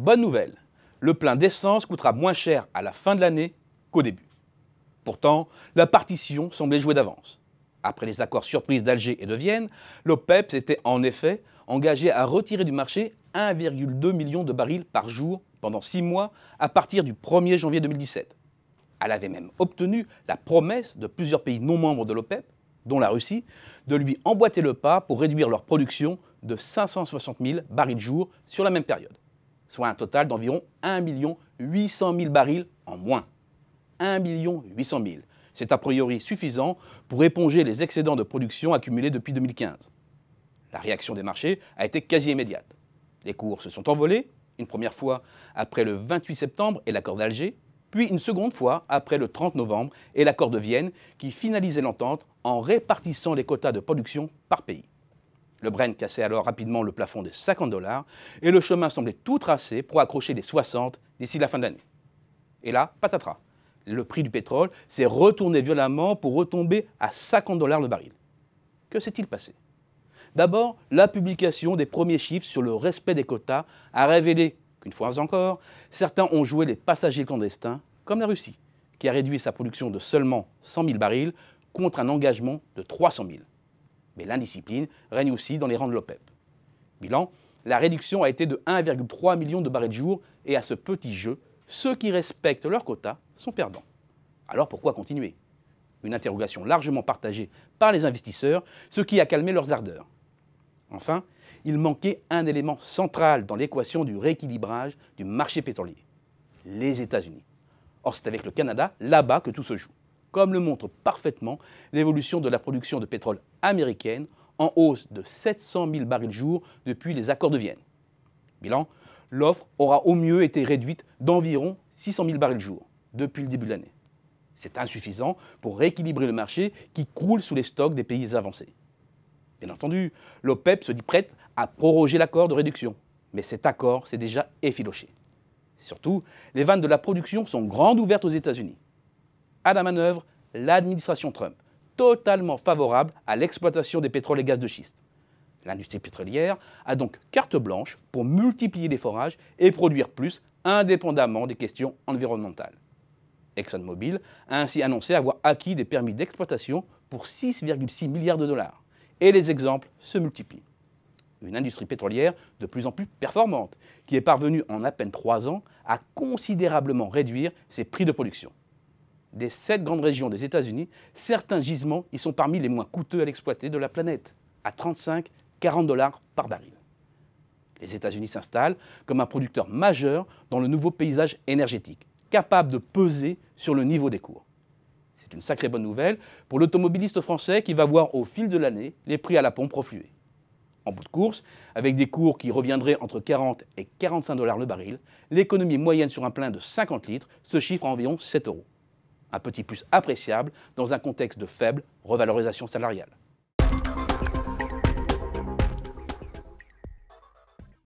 Bonne nouvelle, le plein d'essence coûtera moins cher à la fin de l'année qu'au début. Pourtant, la partition semblait jouée d'avance. Après les accords surprises d'Alger et de Vienne, l'OPEP s'était en effet engagé à retirer du marché 1,2 million de barils par jour pendant 6 mois à partir du 1er janvier 2017. Elle avait même obtenu la promesse de plusieurs pays non membres de l'OPEP, dont la Russie, de lui emboîter le pas pour réduire leur production de 560 000 barils jour sur la même période, soit un total d'environ 1 800 000 barils en moins. 1 800 000. C'est a priori suffisant pour éponger les excédents de production accumulés depuis 2015. La réaction des marchés a été quasi immédiate. Les cours se sont envolés, une première fois après le 28 septembre et l'accord d'Alger, puis une seconde fois après le 30 novembre et l'accord de Vienne qui finalisait l'entente en répartissant les quotas de production par pays. Le Brent cassait alors rapidement le plafond des $50 et le chemin semblait tout tracé pour accrocher les 60 d'ici la fin de l'année. Et là, patatras. Le prix du pétrole s'est retourné violemment pour retomber à $50 le baril. Que s'est-il passé? D'abord, la publication des premiers chiffres sur le respect des quotas a révélé qu'une fois encore, certains ont joué les passagers clandestins, comme la Russie, qui a réduit sa production de seulement 100 000 barils contre un engagement de 300 000. Mais l'indiscipline règne aussi dans les rangs de l'OPEP. Bilan, la réduction a été de 1,3 million de barils jour et à ce petit jeu, ceux qui respectent leurs quotas sont perdants. Alors pourquoi continuer? Une interrogation largement partagée par les investisseurs, ce qui a calmé leurs ardeurs. Enfin, il manquait un élément central dans l'équation du rééquilibrage du marché pétrolier, les États-Unis. Or, c'est avec le Canada, là-bas, que tout se joue, comme le montre parfaitement l'évolution de la production de pétrole américaine en hausse de 700 000 barils jour depuis les accords de Vienne. Bilan, l'offre aura au mieux été réduite d'environ 600 000 barils jour depuis le début de l'année. C'est insuffisant pour rééquilibrer le marché qui croule sous les stocks des pays avancés. Bien entendu, l'OPEP se dit prête à proroger l'accord de réduction, mais cet accord s'est déjà effiloché. Surtout, les vannes de la production sont grandes ouvertes aux États-Unis. À la manœuvre, l'administration Trump, totalement favorable à l'exploitation des pétroles et gaz de schiste. L'industrie pétrolière a donc carte blanche pour multiplier les forages et produire plus indépendamment des questions environnementales. ExxonMobil a ainsi annoncé avoir acquis des permis d'exploitation pour 6,6 milliards de dollars. Et les exemples se multiplient. Une industrie pétrolière de plus en plus performante, qui est parvenue en à peine 3 ans à considérablement réduire ses prix de production. Des 7 grandes régions des États-Unis, certains gisements y sont parmi les moins coûteux à l'exploiter de la planète, à 35-40 dollars par baril. Les États-Unis s'installent comme un producteur majeur dans le nouveau paysage énergétique, capable de peser sur le niveau des cours. C'est une sacrée bonne nouvelle pour l'automobiliste français qui va voir au fil de l'année les prix à la pompe refluer. En bout de course, avec des cours qui reviendraient entre 40 et 45 dollars le baril, l'économie moyenne sur un plein de 50 litres se chiffre à environ 7 euros. Un petit plus appréciable dans un contexte de faible revalorisation salariale.